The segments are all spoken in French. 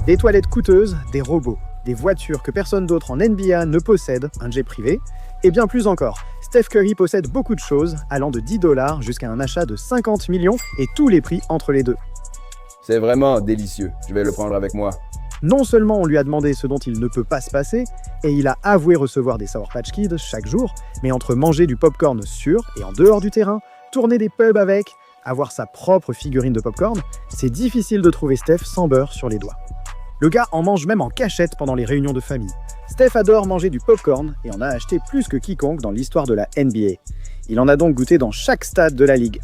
Des toilettes coûteuses, des robots, des voitures que personne d'autre en NBA ne possède, un jet privé, et bien plus encore. Steph Curry possède beaucoup de choses, allant de 10 $ jusqu'à un achat de 50 millions et tous les prix entre les deux. C'est vraiment délicieux. Je vais le prendre avec moi. Non seulement on lui a demandé ce dont il ne peut pas se passer, et il a avoué recevoir des Sour Patch Kids chaque jour, mais entre manger du popcorn sur et en dehors du terrain, tourner des pubs avec, avoir sa propre figurine de popcorn, c'est difficile de trouver Steph sans beurre sur les doigts. Le gars en mange même en cachette pendant les réunions de famille. Steph adore manger du popcorn et en a acheté plus que quiconque dans l'histoire de la NBA. Il en a donc goûté dans chaque stade de la ligue.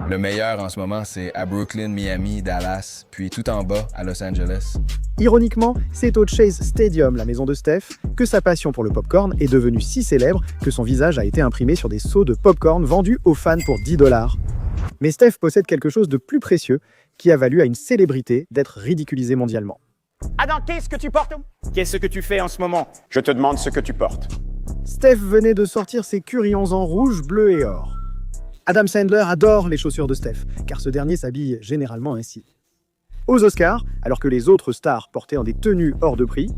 Le meilleur en ce moment, c'est à Brooklyn, Miami, Dallas, puis tout en bas à Los Angeles. Ironiquement, c'est au Chase Stadium, la maison de Steph, que sa passion pour le popcorn est devenue si célèbre que son visage a été imprimé sur des seaux de popcorn vendus aux fans pour 10 $. Mais Steph possède quelque chose de plus précieux qui a valu à une célébrité d'être ridiculisée mondialement. Adam, qu'est-ce que tu portes? Qu'est-ce que tu fais en ce moment? Je te demande ce que tu portes. Steph venait de sortir ses curillons en rouge, bleu et or. Adam Sandler adore les chaussures de Steph, car ce dernier s'habille généralement ainsi. Aux Oscars, alors que les autres stars portaient des tenues hors de prix,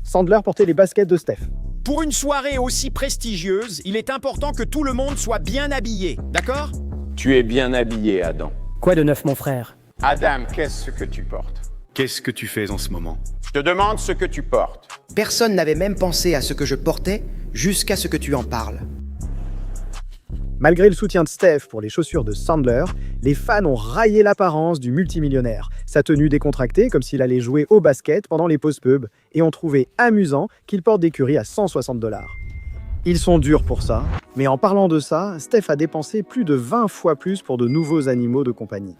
Sandler portait les baskets de Steph. Pour une soirée aussi prestigieuse, il est important que tout le monde soit bien habillé, d'accord? Tu es bien habillé, Adam. Quoi de neuf, mon frère? Adam, qu'est-ce que tu portes? Qu'est-ce que tu fais en ce moment? Je te demande ce que tu portes. Personne n'avait même pensé à ce que je portais jusqu'à ce que tu en parles. Malgré le soutien de Steph pour les chaussures de Sandler, les fans ont raillé l'apparence du multimillionnaire, sa tenue décontractée comme s'il allait jouer au basket pendant les pauses pub, et ont trouvé amusant qu'il porte des Curry à 160 $. Ils sont durs pour ça, mais en parlant de ça, Steph a dépensé plus de 20 fois plus pour de nouveaux animaux de compagnie.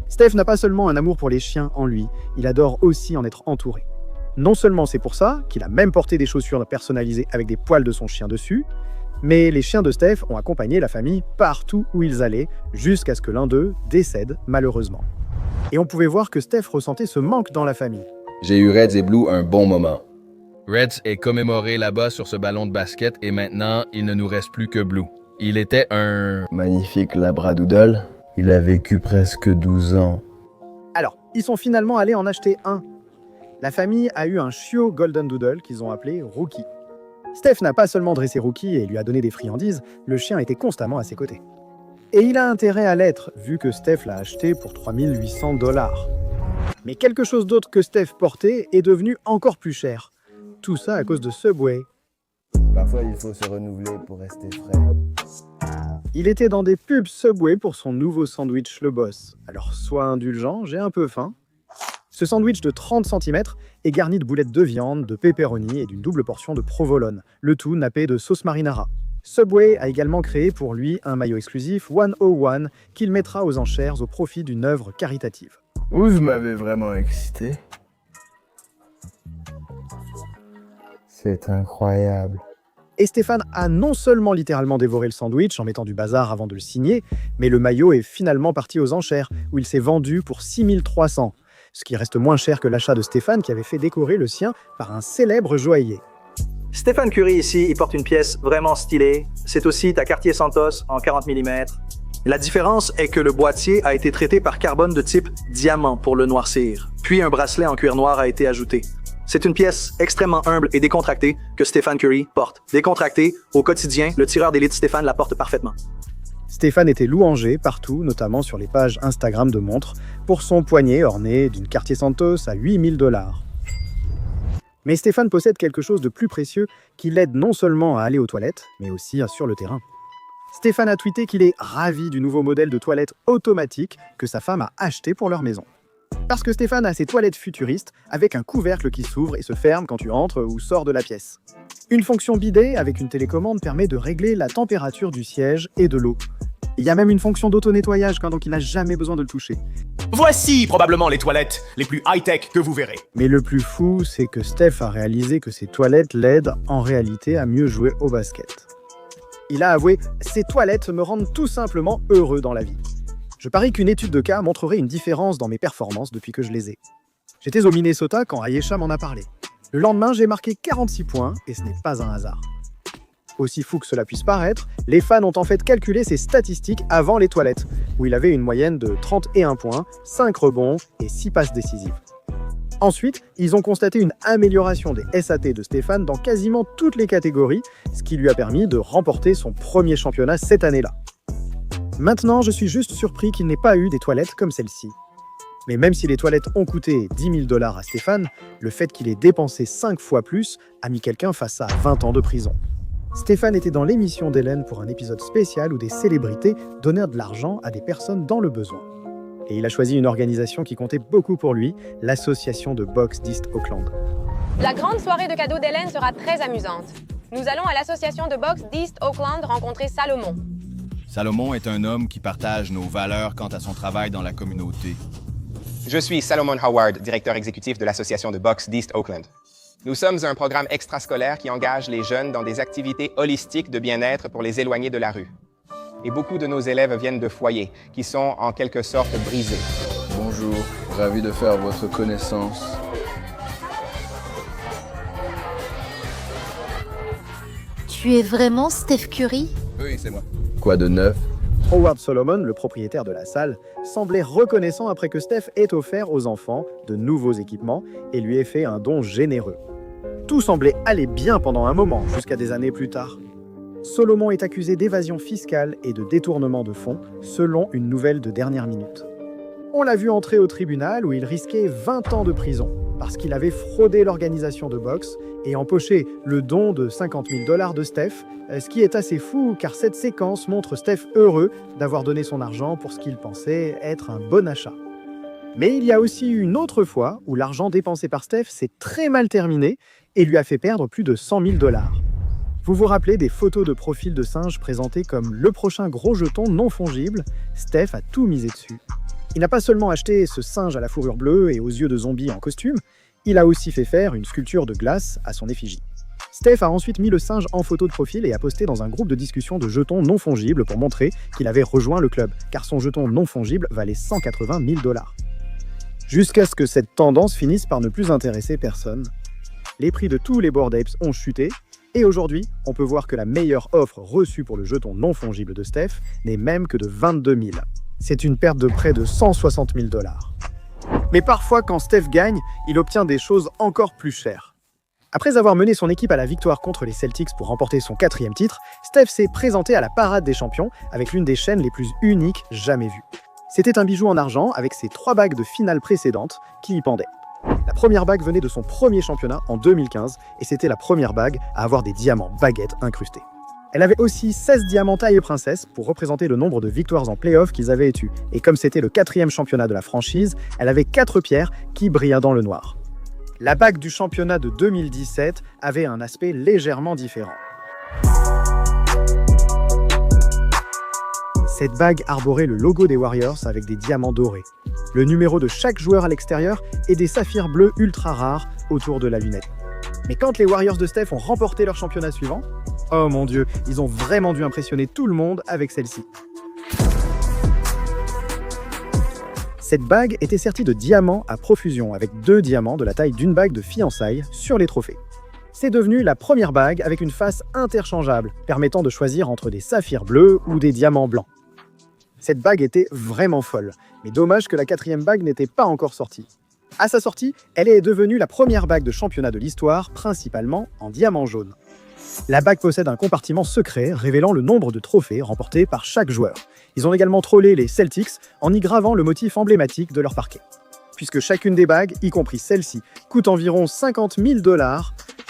Steph n'a pas seulement un amour pour les chiens en lui, il adore aussi en être entouré. Non seulement c'est pour ça qu'il a même porté des chaussures personnalisées avec des poils de son chien dessus, mais les chiens de Steph ont accompagné la famille partout où ils allaient, jusqu'à ce que l'un d'eux décède malheureusement. Et on pouvait voir que Steph ressentait ce manque dans la famille. J'ai eu Reds et Blue un bon moment. Reds est commémoré là-bas sur ce ballon de basket et maintenant, il ne nous reste plus que Blue. Il était un magnifique labradoodle. Il a vécu presque 12 ans. Alors, ils sont finalement allés en acheter un. La famille a eu un chiot Golden Doodle qu'ils ont appelé Rookie. Steph n'a pas seulement dressé Rookie et lui a donné des friandises, le chien était constamment à ses côtés. Et il a intérêt à l'être, vu que Steph l'a acheté pour 3 800 $. Mais quelque chose d'autre que Steph portait est devenu encore plus cher. Tout ça à cause de Subway. Parfois, il faut se renouveler pour rester frais. Il était dans des pubs Subway pour son nouveau sandwich Le Boss. Alors sois indulgent, j'ai un peu faim. Ce sandwich de 30 cm est garni de boulettes de viande, de pepperoni et d'une double portion de provolone, le tout nappé de sauce marinara. Subway a également créé pour lui un maillot exclusif 101 qu'il mettra aux enchères au profit d'une œuvre caritative. Vous m'avez vraiment excité. C'est incroyable. Et Stéphane a non seulement littéralement dévoré le sandwich en mettant du bazar avant de le signer, mais le maillot est finalement parti aux enchères, où il s'est vendu pour 6 300 €, ce qui reste moins cher que l'achat de Stéphane qui avait fait décorer le sien par un célèbre joaillier. Stephen Curry ici, il porte une pièce vraiment stylée. C'est aussi ta Cartier Santos en 40 mm. La différence est que le boîtier a été traité par carbone de type diamant pour le noircir, puis un bracelet en cuir noir a été ajouté. C'est une pièce extrêmement humble et décontractée que Stephen Curry porte. Décontractée, au quotidien, le tireur d'élite Stéphane la porte parfaitement. Stéphane était louangé partout, notamment sur les pages Instagram de montres, pour son poignet orné d'une Cartier Santos à 8 000 $. Mais Stéphane possède quelque chose de plus précieux qui l'aide non seulement à aller aux toilettes, mais aussi sur le terrain. Stéphane a tweeté qu'il est ravi du nouveau modèle de toilette automatique que sa femme a acheté pour leur maison. Parce que Stéphane a ses toilettes futuristes avec un couvercle qui s'ouvre et se ferme quand tu entres ou sors de la pièce. Une fonction bidet avec une télécommande permet de régler la température du siège et de l'eau. Il y a même une fonction d'auto-nettoyage donc il n'a jamais besoin de le toucher. Voici probablement les toilettes les plus high-tech que vous verrez. Mais le plus fou, c'est que Steph a réalisé que ces toilettes l'aident en réalité à mieux jouer au basket. Il a avoué « Ces toilettes me rendent tout simplement heureux dans la vie ». Je parie qu'une étude de cas montrerait une différence dans mes performances depuis que je les ai. J'étais au Minnesota quand Ayesha m'en a parlé. Le lendemain, j'ai marqué 46 points et ce n'est pas un hasard. Aussi fou que cela puisse paraître, les fans ont en fait calculé ses statistiques avant les toilettes, où il avait une moyenne de 31 points, 5 rebonds et 6 passes décisives. Ensuite, ils ont constaté une amélioration des SAT de Stéphane dans quasiment toutes les catégories, ce qui lui a permis de remporter son premier championnat cette année-là. Maintenant, je suis juste surpris qu'il n'ait pas eu des toilettes comme celle-ci. Mais même si les toilettes ont coûté 10 000 $ à Stéphane, le fait qu'il ait dépensé 5 fois plus a mis quelqu'un face à 20 ans de prison. Stéphane était dans l'émission d'Hélène pour un épisode spécial où des célébrités donnèrent de l'argent à des personnes dans le besoin. Et il a choisi une organisation qui comptait beaucoup pour lui, l'association de boxe d'East Auckland. La grande soirée de cadeaux d'Hélène sera très amusante. Nous allons à l'association de boxe d'East Auckland rencontrer Salomon. Salomon est un homme qui partage nos valeurs quant à son travail dans la communauté. Je suis Salomon Howard, directeur exécutif de l'association de boxe d'East Auckland. Nous sommes un programme extrascolaire qui engage les jeunes dans des activités holistiques de bien-être pour les éloigner de la rue. Et beaucoup de nos élèves viennent de foyers qui sont en quelque sorte brisés. Bonjour, ravi de faire votre connaissance. Tu es vraiment Steph Curry? Oui, c'est moi. Quoi de neuf? Howard Solomon, le propriétaire de la salle, semblait reconnaissant après que Steph ait offert aux enfants de nouveaux équipements et lui ait fait un don généreux. Tout semblait aller bien pendant un moment, jusqu'à des années plus tard. Solomon est accusé d'évasion fiscale et de détournement de fonds, selon une nouvelle de dernière minute. On l'a vu entrer au tribunal où il risquait 20 ans de prison, parce qu'il avait fraudé l'organisation de boxe et empoché le don de 50 000 $ de Steph, ce qui est assez fou car cette séquence montre Steph heureux d'avoir donné son argent pour ce qu'il pensait être un bon achat. Mais il y a aussi eu une autre fois où l'argent dépensé par Steph s'est très mal terminé et lui a fait perdre plus de 100 000 $. Vous vous rappelez des photos de profil de singe présentées comme le prochain gros jeton non fongible? Steph a tout misé dessus. Il n'a pas seulement acheté ce singe à la fourrure bleue et aux yeux de zombie en costume, il a aussi fait faire une sculpture de glace à son effigie. Steph a ensuite mis le singe en photo de profil et a posté dans un groupe de discussion de jetons non fongibles pour montrer qu'il avait rejoint le club, car son jeton non fongible valait 180 000 $. Jusqu'à ce que cette tendance finisse par ne plus intéresser personne. Les prix de tous les Bored Apes ont chuté, et aujourd'hui, on peut voir que la meilleure offre reçue pour le jeton non fongible de Steph n'est même que de 22 000. C'est une perte de près de 160 000 $. Mais parfois, quand Steph gagne, il obtient des choses encore plus chères. Après avoir mené son équipe à la victoire contre les Celtics pour remporter son 4e titre, Steph s'est présenté à la parade des champions avec l'une des chaînes les plus uniques jamais vues. C'était un bijou en argent avec ses 3 bagues de finale précédentes qui y pendaient. La première bague venait de son premier championnat en 2015 et c'était la première bague à avoir des diamants baguettes incrustés. Elle avait aussi 16 diamants taille princesse pour représenter le nombre de victoires en play-off qu'ils avaient eues. Et comme c'était le 4e championnat de la franchise, elle avait 4 pierres qui brillaient dans le noir. La bague du championnat de 2017 avait un aspect légèrement différent. Cette bague arborait le logo des Warriors avec des diamants dorés, le numéro de chaque joueur à l'extérieur et des saphirs bleus ultra rares autour de la lunette. Mais quand les Warriors de Steph ont remporté leur championnat suivant, oh mon Dieu, ils ont vraiment dû impressionner tout le monde avec celle-ci. Cette bague était sertie de diamants à profusion, avec 2 diamants de la taille d'une bague de fiançailles sur les trophées. C'est devenu la première bague avec une face interchangeable, permettant de choisir entre des saphirs bleus ou des diamants blancs. Cette bague était vraiment folle, mais dommage que la 4e bague n'était pas encore sortie. À sa sortie, elle est devenue la première bague de championnat de l'histoire, principalement en diamant jaune. La bague possède un compartiment secret révélant le nombre de trophées remportés par chaque joueur. Ils ont également trollé les Celtics en y gravant le motif emblématique de leur parquet. Puisque chacune des bagues, y compris celle-ci, coûte environ 50 000 $,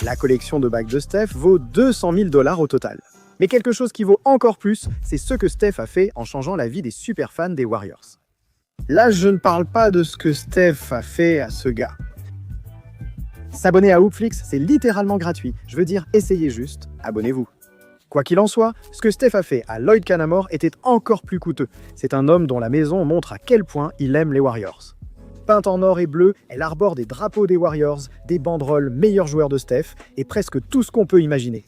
la collection de bagues de Steph vaut 200 000 $ au total. Mais quelque chose qui vaut encore plus, c'est ce que Steph a fait en changeant la vie des superfans des Warriors. Là, je ne parle pas de ce que Steph a fait à ce gars. S'abonner à Hoopflix, c'est littéralement gratuit. Je veux dire, essayez juste, abonnez-vous. Quoi qu'il en soit, ce que Steph a fait à Lloyd Canamore était encore plus coûteux. C'est un homme dont la maison montre à quel point il aime les Warriors. Peinte en or et bleu, elle arbore des drapeaux des Warriors, des banderoles meilleurs joueurs de Steph et presque tout ce qu'on peut imaginer.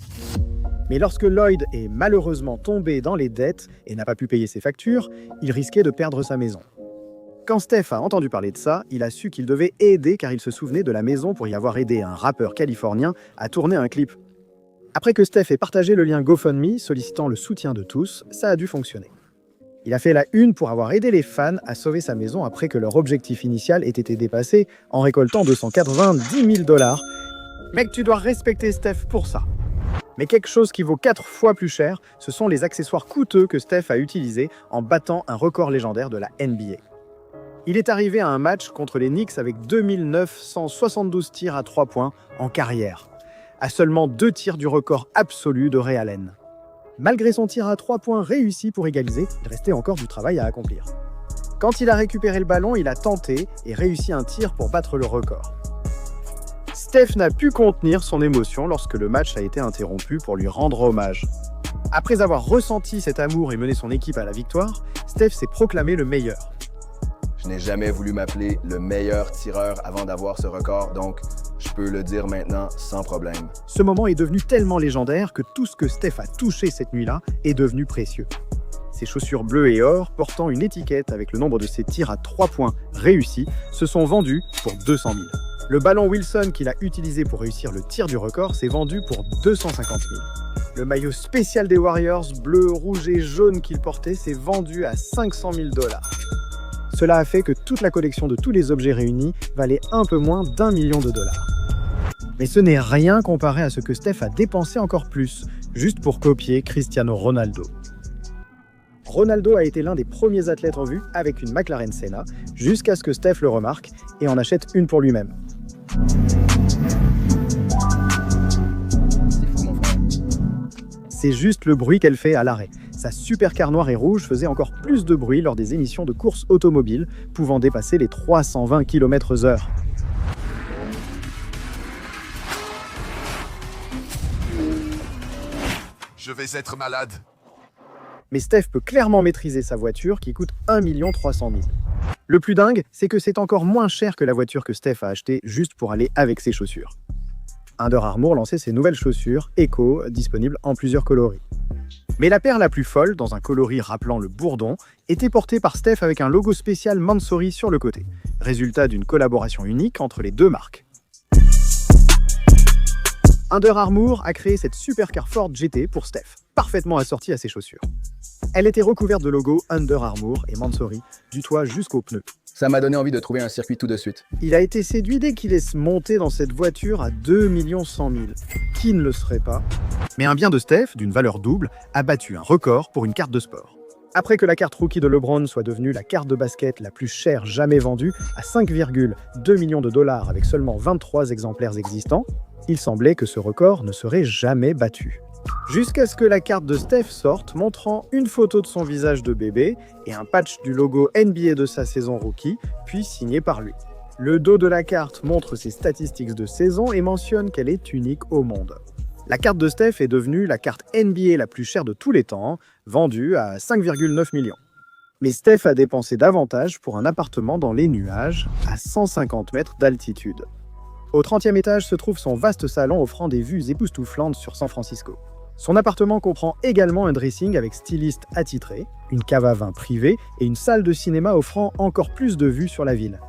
Mais lorsque Lloyd est malheureusement tombé dans les dettes et n'a pas pu payer ses factures, il risquait de perdre sa maison. Quand Steph a entendu parler de ça, il a su qu'il devait aider car il se souvenait de la maison pour y avoir aidé un rappeur californien à tourner un clip. Après que Steph ait partagé le lien GoFundMe sollicitant le soutien de tous, ça a dû fonctionner. Il a fait la une pour avoir aidé les fans à sauver sa maison après que leur objectif initial ait été dépassé en récoltant 290 000 $. Mec, tu dois respecter Steph pour ça. Mais quelque chose qui vaut 4 fois plus cher, ce sont les accessoires coûteux que Steph a utilisés en battant un record légendaire de la NBA. Il est arrivé à un match contre les Knicks avec 2972 tirs à 3 points en carrière, à seulement 2 tirs du record absolu de Ray Allen. Malgré son tir à 3 points réussi pour égaliser, il restait encore du travail à accomplir. Quand il a récupéré le ballon, il a tenté et réussi un tir pour battre le record. Steph n'a pu contenir son émotion lorsque le match a été interrompu pour lui rendre hommage. Après avoir ressenti cet amour et mené son équipe à la victoire, Steph s'est proclamé le meilleur. Je n'ai jamais voulu m'appeler le meilleur tireur avant d'avoir ce record, donc je peux le dire maintenant sans problème. Ce moment est devenu tellement légendaire que tout ce que Steph a touché cette nuit-là est devenu précieux. Ses chaussures bleues et or, portant une étiquette avec le nombre de ses tirs à 3 points réussis, se sont vendus pour 200 000. Le ballon Wilson qu'il a utilisé pour réussir le tir du record s'est vendu pour 250 000. Le maillot spécial des Warriors, bleu, rouge et jaune qu'il portait, s'est vendu à 500 000 $. Cela a fait que toute la collection de tous les objets réunis valait un peu moins d'1 million de $. Mais ce n'est rien comparé à ce que Steph a dépensé encore plus, juste pour copier Cristiano Ronaldo. Ronaldo a été l'un des premiers athlètes en vue avec une McLaren Senna, jusqu'à ce que Steph le remarque et en achète une pour lui-même. C'est juste le bruit qu'elle fait à l'arrêt. Sa supercar noire et rouge faisait encore plus de bruit lors des émissions de courses automobiles, pouvant dépasser les 320 km/h. Je vais être malade. Mais Steph peut clairement maîtriser sa voiture qui coûte 1 300 000. Le plus dingue, c'est que c'est encore moins cher que la voiture que Steph a achetée juste pour aller avec ses chaussures. Under Armour lançait ses nouvelles chaussures Echo, disponibles en plusieurs coloris. Mais la paire la plus folle, dans un coloris rappelant le bourdon, était portée par Steph avec un logo spécial Mansory sur le côté, résultat d'une collaboration unique entre les deux marques. Under Armour a créé cette supercar Ford GT pour Steph, parfaitement assortie à ses chaussures. Elle était recouverte de logos Under Armour et Mansory, du toit jusqu'aux pneus. Ça m'a donné envie de trouver un circuit tout de suite. Il a été séduit dès qu'il est monté dans cette voiture à 2 100 000. Qui ne le serait pas? Mais un bien de Steph, d'une valeur double, a battu un record pour une carte de sport. Après que la carte rookie de LeBron soit devenue la carte de basket la plus chère jamais vendue, à 5,2 millions de $, avec seulement 23 exemplaires existants, il semblait que ce record ne serait jamais battu. Jusqu'à ce que la carte de Steph sorte, montrant une photo de son visage de bébé et un patch du logo NBA de sa saison rookie, puis signé par lui. Le dos de la carte montre ses statistiques de saison et mentionne qu'elle est unique au monde. La carte de Steph est devenue la carte NBA la plus chère de tous les temps, vendue à 5,9 millions. Mais Steph a dépensé davantage pour un appartement dans les nuages, à 150 mètres d'altitude. Au 30e étage se trouve son vaste salon offrant des vues époustouflantes sur San Francisco. Son appartement comprend également un dressing avec styliste attitré, une cave à vin privée et une salle de cinéma offrant encore plus de vues sur la ville.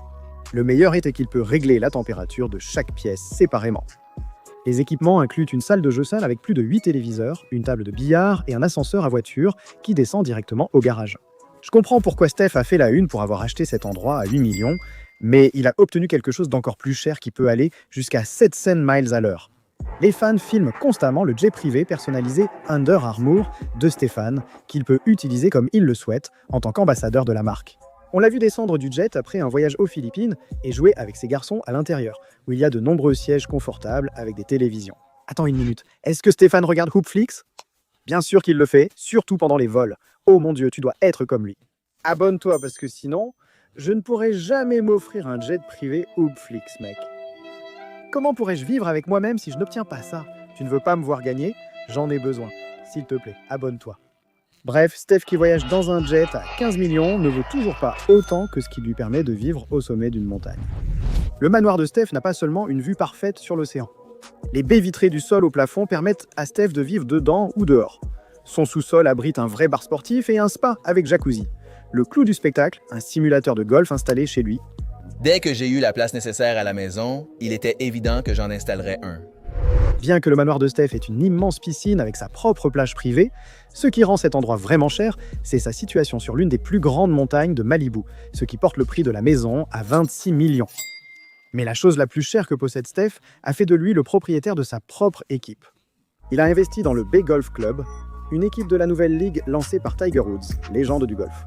Le meilleur est qu'il peut régler la température de chaque pièce séparément. Les équipements incluent une salle de jeu salle avec plus de 8 téléviseurs, une table de billard et un ascenseur à voiture qui descend directement au garage. Je comprends pourquoi Steph a fait la une pour avoir acheté cet endroit à 8 millions, mais il a obtenu quelque chose d'encore plus cher qui peut aller jusqu'à 700 miles à l'heure. Les fans filment constamment le jet privé personnalisé Under Armour de Stéphane, qu'il peut utiliser comme il le souhaite en tant qu'ambassadeur de la marque. On l'a vu descendre du jet après un voyage aux Philippines et jouer avec ses garçons à l'intérieur, où il y a de nombreux sièges confortables avec des télévisions. Attends une minute, est-ce que Stéphane regarde Hoopflix? Bien sûr qu'il le fait, surtout pendant les vols. Oh mon Dieu, tu dois être comme lui. Abonne-toi parce que sinon, je ne pourrai jamais m'offrir un jet privé Hoopflix, mec. Comment pourrais-je vivre avec moi-même si je n'obtiens pas ça? Tu ne veux pas me voir gagner? J'en ai besoin. S'il te plaît, abonne-toi. Bref, Steph qui voyage dans un jet à 15 millions ne vaut toujours pas autant que ce qui lui permet de vivre au sommet d'une montagne. Le manoir de Steph n'a pas seulement une vue parfaite sur l'océan. Les baies vitrées du sol au plafond permettent à Steph de vivre dedans ou dehors. Son sous-sol abrite un vrai bar sportif et un spa avec jacuzzi. Le clou du spectacle, un simulateur de golf installé chez lui. Dès que j'ai eu la place nécessaire à la maison, il était évident que j'en installerais un. Bien que le manoir de Steph ait une immense piscine avec sa propre plage privée, ce qui rend cet endroit vraiment cher, c'est sa situation sur l'une des plus grandes montagnes de Malibu, ce qui porte le prix de la maison à 26 millions. Mais la chose la plus chère que possède Steph a fait de lui le propriétaire de sa propre équipe. Il a investi dans le Bay Golf Club, une équipe de la nouvelle ligue lancée par Tiger Woods, légende du golf.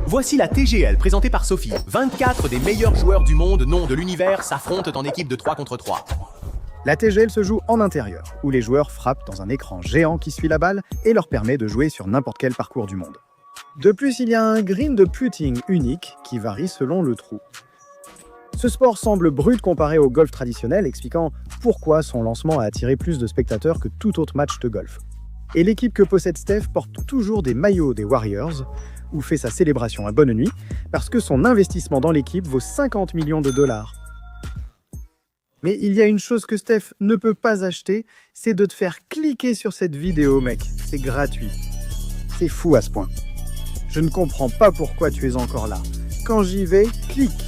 Voici la TGL présentée par Sophie. 24 des meilleurs joueurs du monde, non de l'univers, s'affrontent en équipe de 3 contre 3. La TGL se joue en intérieur, où les joueurs frappent dans un écran géant qui suit la balle et leur permet de jouer sur n'importe quel parcours du monde. De plus, il y a un green de putting unique qui varie selon le trou. Ce sport semble brut comparé au golf traditionnel, expliquant pourquoi son lancement a attiré plus de spectateurs que tout autre match de golf. Et l'équipe que possède Steph porte toujours des maillots des Warriors, ou fait sa célébration à bonne nuit, parce que son investissement dans l'équipe vaut 50 millions de dollars. Mais il y a une chose que Steph ne peut pas acheter, c'est de te faire cliquer sur cette vidéo, mec. C'est gratuit. C'est fou à ce point. Je ne comprends pas pourquoi tu es encore là. Quand j'y vais, clique.